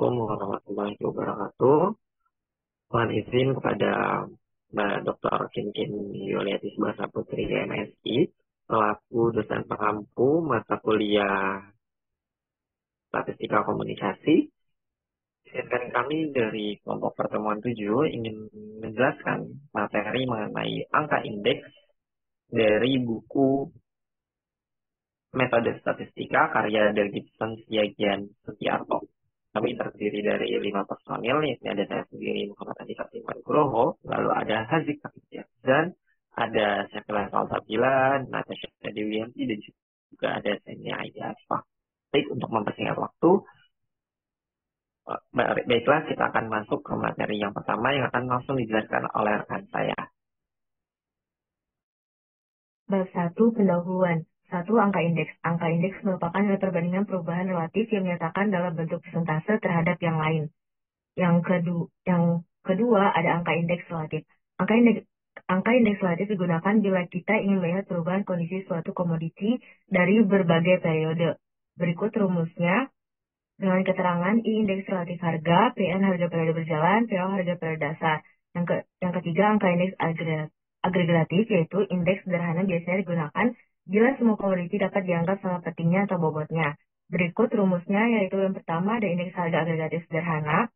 Assalamualaikum warahmatullahi wabarakatuh. Mohon izin kepada Mbak Dr. Kinkin Yuliati Subasa Putri MSI, selaku dosen pengampu mata kuliah Statistika Komunikasi. Izinkan kami dari kelompok pertemuan 7 ingin menjelaskan materi mengenai angka indeks dari buku Metode Statistika karya dari Gibson Siagian Setiarto. Kami terdiri dari 5 personil, yakni ada saya sendiri Muhammad Andika Nugroho, lalu ada Hazik dan ada Syafila Salsabila, Natasha Dewianti, dan juga ada Senia Aida Asfah. Baik, untuk mempersingkat waktu, baiklah kita akan masuk ke materi yang pertama yang akan langsung dijelaskan oleh rekan saya. Bab 1. Pendahuluan. 1. Angka indeks. Angka indeks merupakan nilai perbandingan perubahan relatif yang menyatakan dalam bentuk persentase terhadap yang lain. Yang kedua ada angka indeks relatif. Angka indeks relatif digunakan bila kita ingin melihat perubahan kondisi suatu komoditi dari berbagai periode. Berikut rumusnya dengan keterangan I indeks relatif harga, PN harga periode berjalan, PO harga periode dasar. Yang ketiga angka indeks agregatif, yaitu indeks sederhana biasanya digunakan bila semua komoditi dapat dianggap sama pentingnya atau bobotnya. Berikut rumusnya, yaitu yang pertama ada indeks harga agregatif sederhana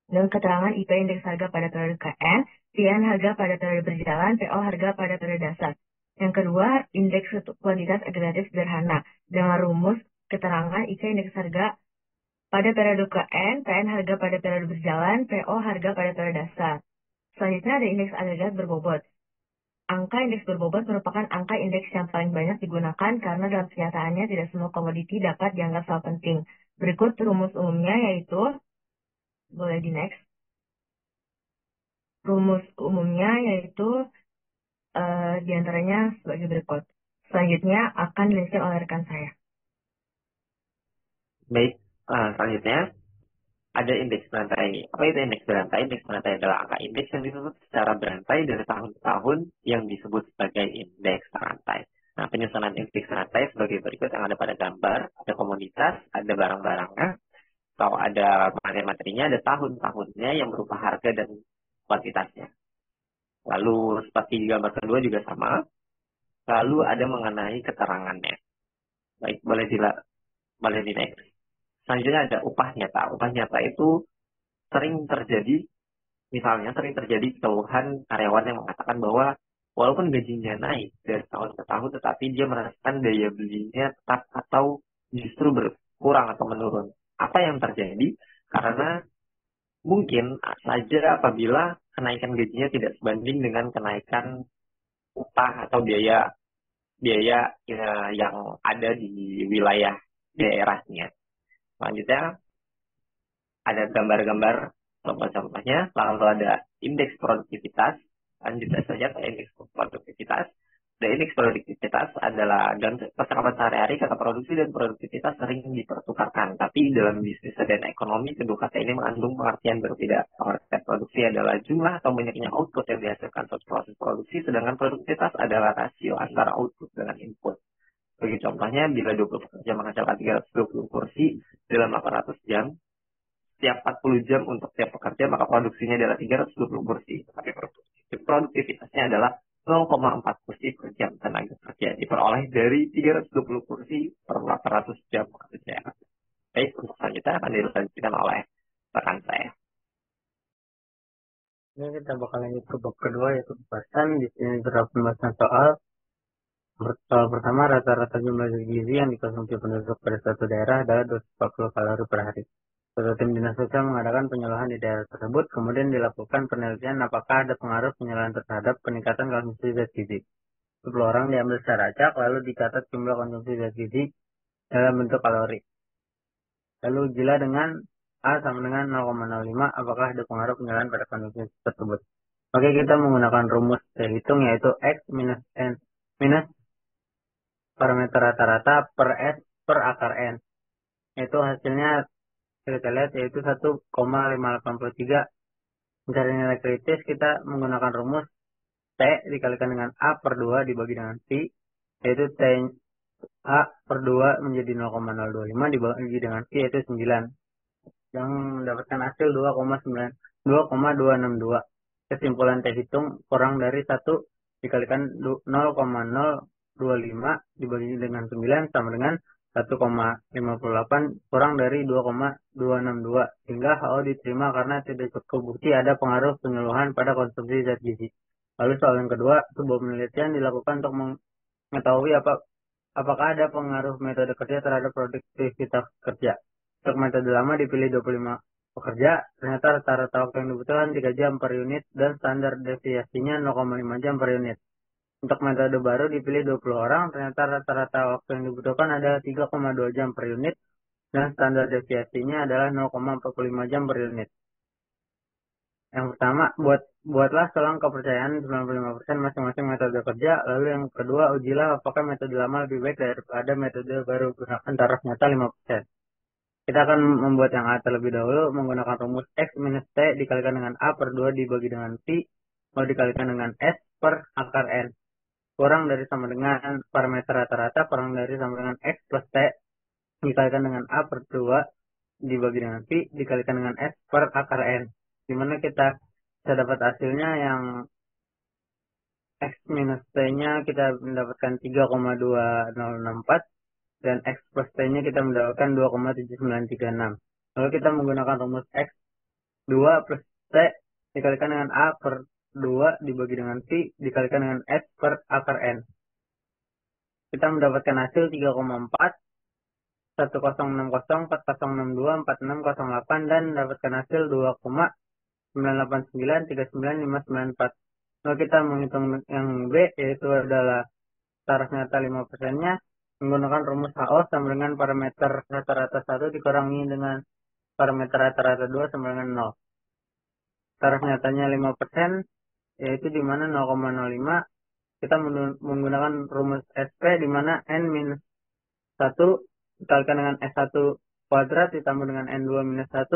dengan keterangan IP indeks harga pada periode KN, PN harga pada periode berjalan, PO harga pada periode dasar. Yang kedua, indeks kuantitas agregatif sederhana dengan rumus keterangan IP indeks harga pada periode KN, PN harga pada periode berjalan, PO harga pada periode dasar. Selanjutnya ada indeks agregat berbobot. Angka indeks berbobot merupakan angka indeks yang paling banyak digunakan karena dalam kenyataannya tidak semua komoditi dapat dianggap sama penting. Berikut rumus umumnya, yaitu, boleh di next. Rumus umumnya yaitu diantaranya sebagai berikut. Selanjutnya akan dijelaskan oleh rekan saya. Baik, selanjutnya ada indeks berantai. Apa itu indeks berantai? Indeks berantai adalah angka indeks yang disusun secara berantai dari tahun ke tahun yang disebut sebagai indeks rantai. Nah, penyusunan indeks rantai sebagai berikut yang ada pada gambar. Ada komoditas, ada barang-barangnya, atau ada materi-materinya, ada tahun-tahunnya yang berupa harga dan kuantitasnya. Lalu seperti di gambar kedua juga sama. Lalu ada mengenai keterangannya. Baik, boleh di next. Selanjutnya ada upah nyata. Upah nyata itu sering terjadi, misalnya sering terjadi keluhan karyawan yang mengatakan bahwa walaupun gajinya naik dari tahun ke tahun, tetapi dia merasakan daya belinya tetap atau justru berkurang atau menurun. Apa yang terjadi? Karena mungkin saja apabila kenaikan gajinya tidak sebanding dengan kenaikan upah atau biaya yang ada di wilayah daerahnya. Selanjutnya ada gambar-gambar contoh-contohnya, lalu ada indeks produktivitas, lanjutnya saja ke indeks produktivitas. Dan indeks produktivitas adalah dalam percakapan sehari-hari kata produksi dan produktivitas sering dipertukarkan, tapi dalam bisnis dan ekonomi kedua kata ini mengandung pengertian berbeda. Pengertian produksi adalah jumlah atau banyaknya output yang dihasilkan suatu proses produksi, sedangkan produktivitas adalah rasio antara output dengan input. Bagi contohnya, bila 20 pekerja menghasilkan 320 kursi dalam 800 jam, setiap 40 jam untuk setiap pekerja, maka produksinya adalah 320 kursi. Tapi produktivitasnya adalah 0,4 kursi per jam tenaga kerja. Diperoleh dari 320 kursi per 800 jam kerja. Baik, untuk selanjutnya akan dilanjutkan oleh rekan saya. Ini kita bakal lanjut ke bab kedua, yaitu pembahasan. Di sini terdapat pembahasan soal pertama, rata-rata jumlah zat gizi yang dikonsumsi penduduk pada suatu daerah adalah 240 kalori per hari. Suatu tim dinas sosial mengadakan penyuluhan di daerah tersebut, kemudian dilakukan penelitian apakah ada pengaruh penyuluhan terhadap peningkatan konsumsi zat gizi. 10 orang diambil secara acak, lalu dicatat jumlah konsumsi zat gizi dalam bentuk kalori. Lalu jila dengan A sama dengan 0,05, apakah ada pengaruh penyuluhan pada konsumsi tersebut. Oke, kita menggunakan rumus hitung, yaitu X minus N minus parameter rata-rata per S per akar N. Itu hasilnya kita lihat yaitu 1,583. Mencari nilai kritis kita menggunakan rumus T dikalikan dengan A per 2 dibagi dengan Pi, yaitu T A per 2 menjadi 0,025 dibagi dengan Pi, yaitu 9. yang mendapatkan hasil 2,262. Kesimpulan T hitung kurang dari 1 dikalikan 0,025 dibagi dengan 9 sama dengan 1,58 kurang dari 2,262 hingga HO diterima karena tidak cukup bukti ada pengaruh penyuluhan pada konsumsi zat gizi. Lalu soal yang kedua, sebuah penelitian dilakukan untuk mengetahui apakah ada pengaruh metode kerja terhadap produktivitas kerja. Untuk metode lama dipilih 25 pekerja, ternyata rata-rata waktu yang dibutuhkan 3 jam per unit dan standar deviasinya 0,5 jam per unit. Untuk metode baru dipilih 20 orang, ternyata rata-rata waktu yang dibutuhkan ada 3,2 jam per unit dan standar deviasinya adalah 0,45 jam per unit. Yang pertama, buatlah selang kepercayaan 95% masing-masing metode kerja. Lalu yang kedua, ujilah apakah metode lama lebih baik daripada metode baru. Gunakan taraf nyata 5%. Kita akan membuat yang A terlebih dahulu menggunakan rumus X minus T dikalikan dengan A per 2 dibagi dengan P lalu dikalikan dengan S per akar N. Kurang dari sama dengan parameter rata-rata kurang dari sama dengan X plus T dikalikan dengan A per 2 dibagi dengan P dikalikan dengan S per akar N. Dimana kita bisa dapat hasilnya yang X minus T-nya kita mendapatkan 3,2064 dan X plus T-nya kita mendapatkan 2,7936. Lalu kita menggunakan rumus X 2 plus T dikalikan dengan A per 2 dibagi dengan P dikalikan dengan S per akar N. Kita mendapatkan hasil 3,4, 1060, 4062, 4608 dan mendapatkan hasil 2,989, 39594. Lalu kita menghitung yang B yaitu adalah taraf nyata 5%-nya menggunakan rumus HO sama dengan parameter rata-rata 1 dikurangi dengan parameter rata-rata 2 sama dengan 0. Taraf nyatanya 5%, yaitu di mana 0,05 kita menggunakan rumus SP di mana N minus 1 dikalikan dengan S1 kuadrat ditambah dengan N2 minus 1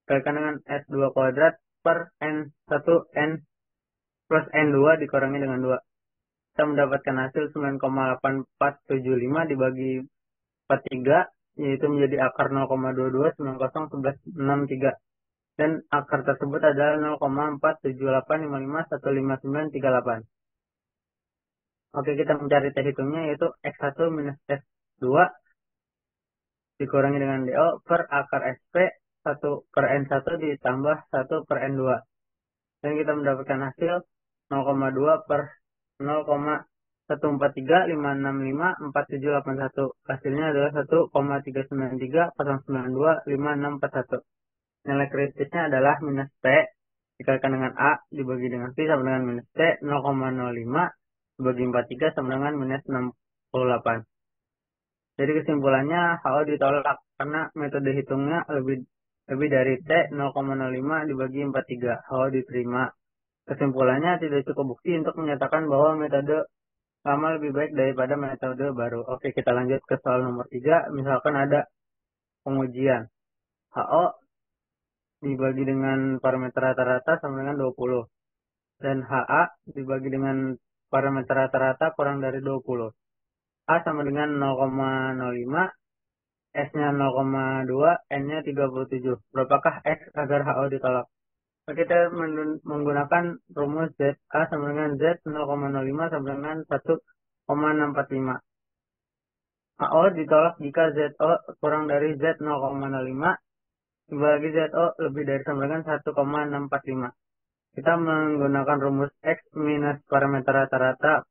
dikalikan dengan S2 kuadrat per N1 N plus N2 dikurangi dengan 2. Kita mendapatkan hasil 9,8475 dibagi 43 yaitu menjadi akar 0,22901163 dan akar tersebut adalah 0,47855159938. Oke, kita mencari T hitungnya yaitu X1 minus S2 dikurangi dengan DO per akar SP 1 per N1 ditambah 1 per N2 dan kita mendapatkan hasil 0,2 per 0,143565471. Hasilnya adalah 1,393092561. Nilai kritisnya adalah minus T dikalikan dengan A dibagi dengan P sama dengan minus T 0,05 dibagi 43 sama dengan minus 68. Jadi kesimpulannya HO ditolak karena metode hitungnya lebih dari T 0,05 dibagi 43. HO diterima. Kesimpulannya tidak cukup bukti untuk menyatakan bahwa metode lama lebih baik daripada metode baru. Oke, kita lanjut ke soal nomor 3. Misalkan ada pengujian. HO dibagi dengan parameter rata-rata sama dengan 20. Dan HA dibagi dengan parameter rata-rata kurang dari 20. A sama dengan 0,05, S-nya 0,2, N-nya 37. Berapakah X agar HO ditolak? Kita menggunakan rumus ZA sama dengan Z 0,05 sama dengan 1,645. HO ditolak jika ZO kurang dari Z 0,05 dibagi ZO lebih dari sama dengan 1,645. Kita menggunakan rumus X minus parameter rata-rata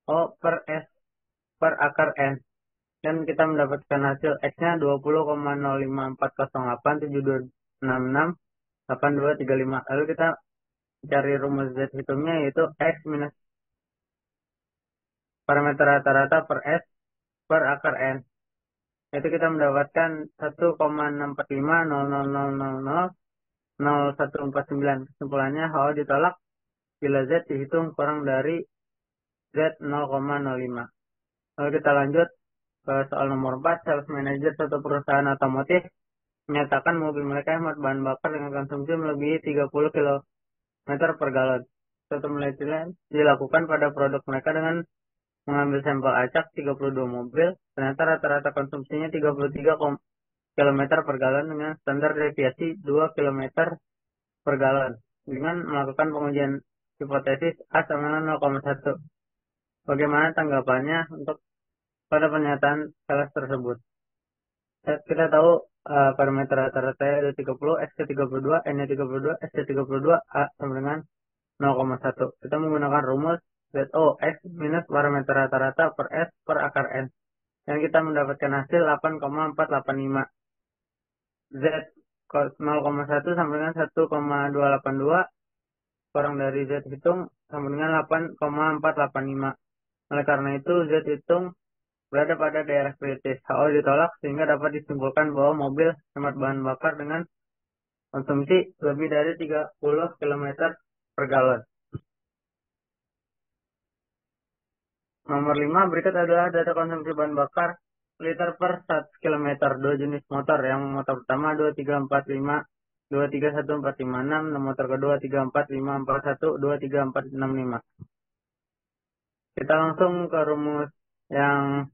O per S per akar N. Dan kita mendapatkan hasil X-nya 20,05408872668235. Lalu kita cari rumus Z hitungnya yaitu X minus parameter rata-rata per S per akar N. Yaitu kita mendapatkan 1,64500000149. Kesimpulannya HO ditolak bila Z dihitung kurang dari Z 0,05. Lalu kita lanjut ke soal nomor 4. Sales manager suatu perusahaan otomotif menyatakan mobil mereka hemat bahan bakar dengan konsumsi melebihi 30 km per galon. Suatu penelitian dilakukan pada produk mereka dengan mengambil sampel acak 32 mobil. Ternyata rata-rata konsumsinya 33 km per galon dengan standar deviasi 2 km per galon dengan melakukan pengujian hipotesis A sama dengan 0,1. Bagaimana tanggapannya untuk pada pernyataan kelas tersebut? Kita tahu parameter rata-rata ada 30, X 32, N 32, S 32, A sama dengan 0,1. Kita menggunakan rumus ZO X minus parameter rata-rata per S per akar N. Dan kita mendapatkan hasil 8,485. Z 0,1 sama dengan 1,282. Kurang dari Z hitung sama dengan 8,485. Oleh karena itu, Z hitung berada pada daerah kritis. HO ditolak sehingga dapat disimpulkan bahwa mobil hemat bahan bakar dengan konsumsi lebih dari 30 km per galon. Nomor 5, berikut adalah data konsumsi bahan bakar liter per 1 km. Dua jenis motor. Yang motor pertama 2345, 231456, dan motor kedua 34541, 23465. Kita langsung ke rumus yang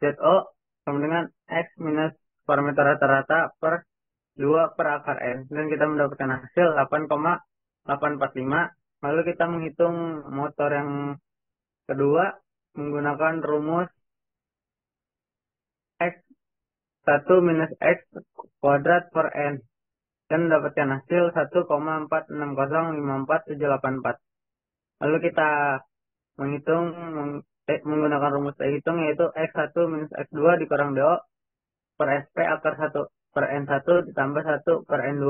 ZO sama dengan X minus parameter rata-rata per 2 per akar N. Dan kita mendapatkan hasil 8,845. Lalu kita menghitung motor yang kedua menggunakan rumus X1 minus X kuadrat per N. Dan mendapatkan hasil 1,46054,784. Lalu kita menghitung menggunakan rumus hitung yaitu X1 minus X2 dikurang DO per SP akar 1 per N1 ditambah 1 per N2.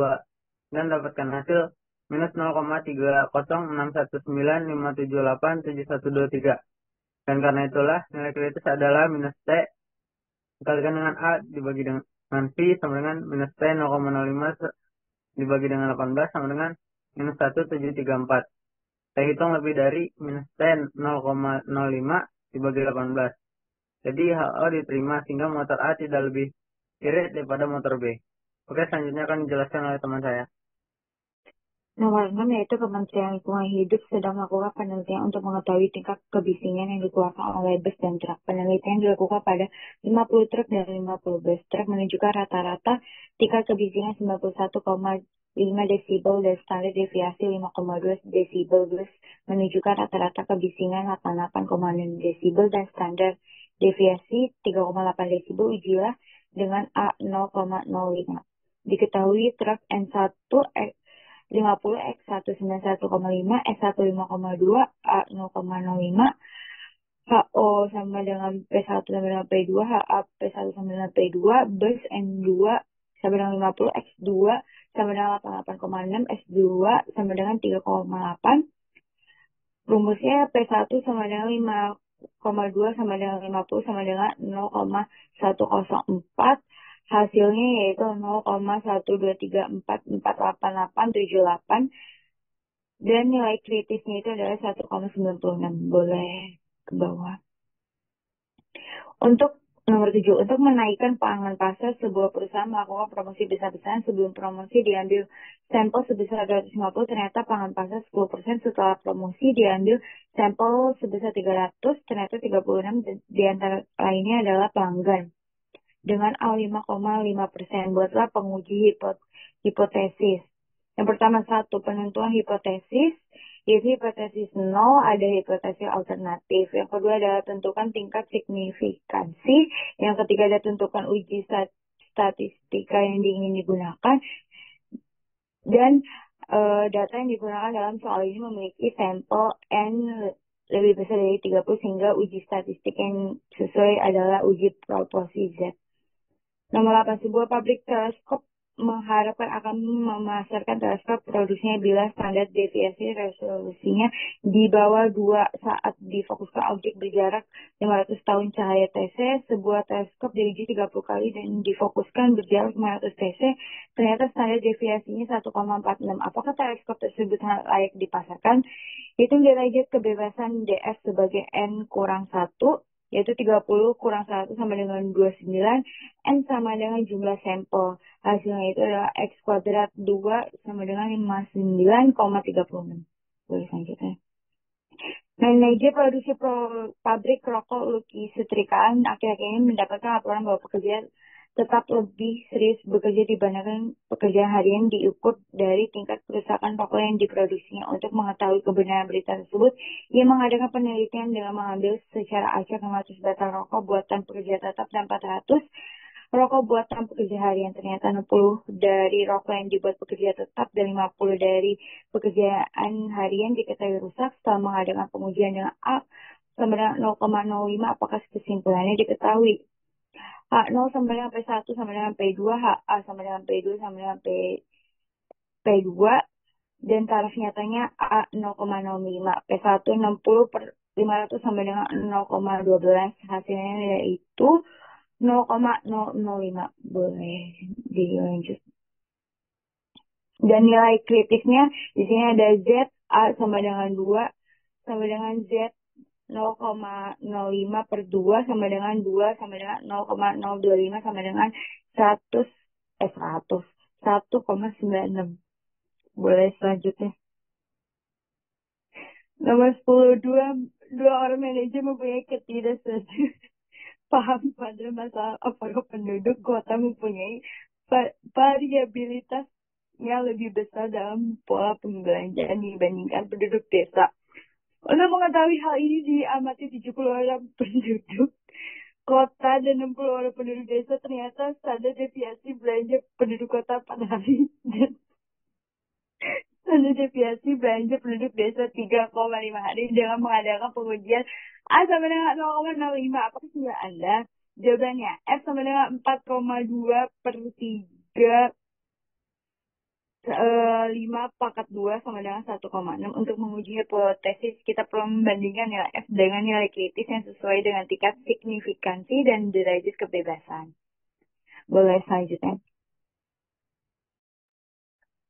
Dan dapatkan hasil minus 0,30619578723. Dan karena itulah nilai kritis adalah minus T dikalikan dengan A dibagi dengan V sama dengan minus T 0,05 dibagi dengan 18 sama dengan minus 1734. Saya hitung lebih dari minus 10 0,05 dibagi 18. Jadi HO diterima sehingga motor A tidak lebih irit daripada motor B. Oke, selanjutnya akan dijelaskan oleh teman saya. Nomor 6 yaitu Kementerian Lingkungan Hidup sedang melakukan penelitian untuk mengetahui tingkat kebisingan yang dikeluarkan oleh bus dan truk. Penelitian dilakukan pada 50 truk dan 50 bus. Truk menunjukkan rata-rata tingkat kebisingan 91,5 desibel dan standar deviasi 5,2 desibel. Bus menunjukkan rata-rata kebisingan 88,6 desibel dan standar deviasi 3,8 desibel. Ujilah dengan A 0,05. Diketahui truk N1 50 X 191,5 S 15,2 A 0,05 HO sama dengan P1 sama dengan P2 HA P1 sama dengan P2 bus N2 sama dengan 50 X2 sama dengan 88,6 S2 sama dengan 3,8. Rumusnya P1 sama dengan 5,2 sama dengan 50 sama dengan 0,104. Hasilnya yaitu 0,123448878 dan nilai kritisnya itu adalah 1,96. Boleh ke bawah. Untuk nomor 7, untuk menaikkan pangan pasar, sebuah perusahaan melakukan promosi besar-besaran. Sebelum promosi diambil sampel sebesar 250, ternyata pangan pasar 10%. Setelah promosi diambil sampel sebesar 300, ternyata 36 di antara lainnya adalah pelanggan. Dengan A 5,5%, buatlah penguji hipotesis. Yang pertama 1, penentuan hipotesis, yaitu hipotesis 0, ada hipotesis alternatif. Yang kedua adalah tentukan tingkat signifikansi. Yang ketiga adalah tentukan uji statistika yang ingin digunakan. Dan data yang digunakan dalam soal ini memiliki sampel N lebih besar dari 30 sehingga uji statistik yang sesuai adalah uji proporsi Z. Nomor 8, sebuah pabrik teleskop mengharapkan akan memasarkan teleskop produksinya bila standar deviasi resolusinya di bawah 2 saat difokuskan objek berjarak 500 tahun cahaya TC. Sebuah teleskop diuji 30 kali dan difokuskan berjarak 500 TC. Ternyata standar deviasinya 1,46. Apakah teleskop tersebut layak dipasarkan? Hitung derajat kebebasan DF sebagai N kurang 1. Yaitu 30 kurang 1 sama dengan 29, N sama dengan jumlah sampel. Hasilnya itu adalah X kuadrat 2 sama dengan 59,36. Boleh selanjutnya. Manajer produksi pabrik rokok Lucky Setrikaan akhir-akhir ini mendapatkan laporan bahwa pekerja tetap lebih serius bekerja dibandingkan pekerjaan harian diukur dari tingkat kerusakan rokok yang diproduksinya. Untuk mengetahui kebenaran berita tersebut, ia mengadakan penelitian dengan mengambil secara acak 500 batang rokok buatan pekerja tetap dan 400 rokok buatan pekerja harian. Ternyata 60 dari rokok yang dibuat pekerja tetap dan 50 dari pekerjaan harian diketahui rusak. Setelah mengadakan pengujian dengan A sama dengan 0,05, apakah kesimpulannya diketahui? H0 sama dengan P1 sama dengan P2, HA sama dengan P2 sama dengan P2, dan taraf nyatanya A 0,05, P1 60 per 500 sama dengan 0,12, hasilnya yaitu 0,005. Boleh dilanjut. Dan nilai kritisnya di sini ada Z, A sama dengan 2, sama dengan Z 0,05 per 2 sama dengan 2 sama dengan 0,025 sama dengan 1,96. Boleh selanjutnya. Nomor 10, dua orang manajer mempunyai ketidaksetujuan paham pada masalah apakah penduduk kota mempunyai variabilitas yang lebih besar dalam pola pembelanjaan dibandingkan penduduk desa. Untuk mengetahui hal ini diamati 70 orang penduduk kota dan 60 orang penduduk desa. Ternyata standar deviasi belanja penduduk kota pada hari dan standar deviasi belanja penduduk desa 3,5 hari dengan mengadakan pengujian A sama dengan 0,05. Apakah sudah Anda? Jawabannya F sama dengan 4,2 per 3 5 pangkat 2 sama dengan 1,6. Untuk menguji hipotesis, kita perlu membandingkan nilai F dengan nilai kritis yang sesuai dengan tingkat signifikansi dan derajat kebebasan. Boleh selanjutnya.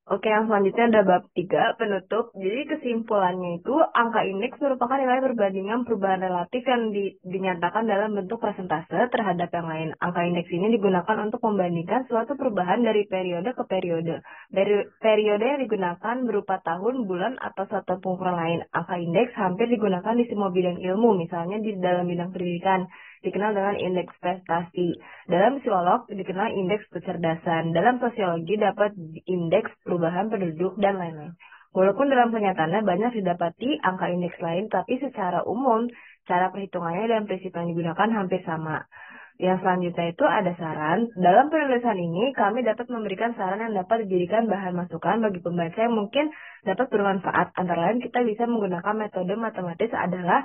Oke, yang selanjutnya ada bab 3, penutup. Jadi kesimpulannya itu, angka indeks merupakan nilai perbandingan perubahan relatif yang dinyatakan dalam bentuk persentase terhadap yang lain. Angka indeks ini digunakan untuk membandingkan suatu perubahan dari periode ke periode. Dari periode yang digunakan berupa tahun, bulan, atau suatu pengukuran lain. Angka indeks hampir digunakan di semua bidang ilmu, misalnya di dalam bidang pendidikan, dikenal dengan indeks prestasi. Dalam psikolog dikenal indeks kecerdasan. Dalam sosiologi dapat indeks perubahan penduduk dan lain-lain. Walaupun dalam kenyataannya banyak didapati angka indeks lain, tapi secara umum cara perhitungannya dan prinsip yang digunakan hampir sama. Yang selanjutnya itu ada saran. Dalam penulisan ini kami dapat memberikan saran yang dapat dijadikan bahan masukan bagi pembaca yang mungkin dapat bermanfaat. Antara lain kita bisa menggunakan metode matematis adalah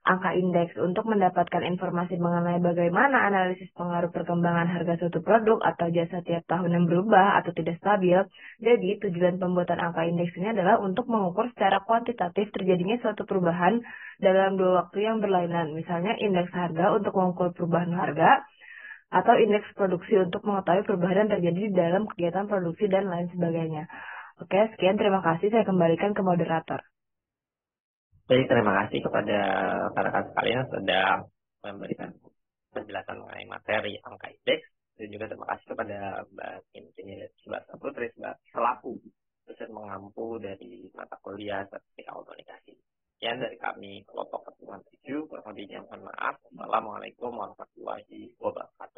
angka indeks untuk mendapatkan informasi mengenai bagaimana analisis pengaruh perkembangan harga suatu produk atau jasa tiap tahun yang berubah atau tidak stabil. Jadi, tujuan pembuatan angka indeks ini adalah untuk mengukur secara kuantitatif terjadinya suatu perubahan dalam dua waktu yang berlainan. Misalnya, indeks harga untuk mengukur perubahan harga, atau indeks produksi untuk mengetahui perubahan yang terjadi di dalam kegiatan produksi dan lain sebagainya. Oke, sekian. Terima kasih. Saya kembalikan ke moderator. Jadi terima kasih kepada rekan-rekan sekalian sudah memberikan penjelasan mengenai materi angka indeks, dan juga terima kasih kepada Mbak Kinti Subasa Putri selaku dosen mengampu dari mata kuliah statistika komunikasi. Sekian dari kami kelompok pertemuan 7, kurang lebihnya mohon maaf. Wassalamualaikum warahmatullahi wabarakatuh.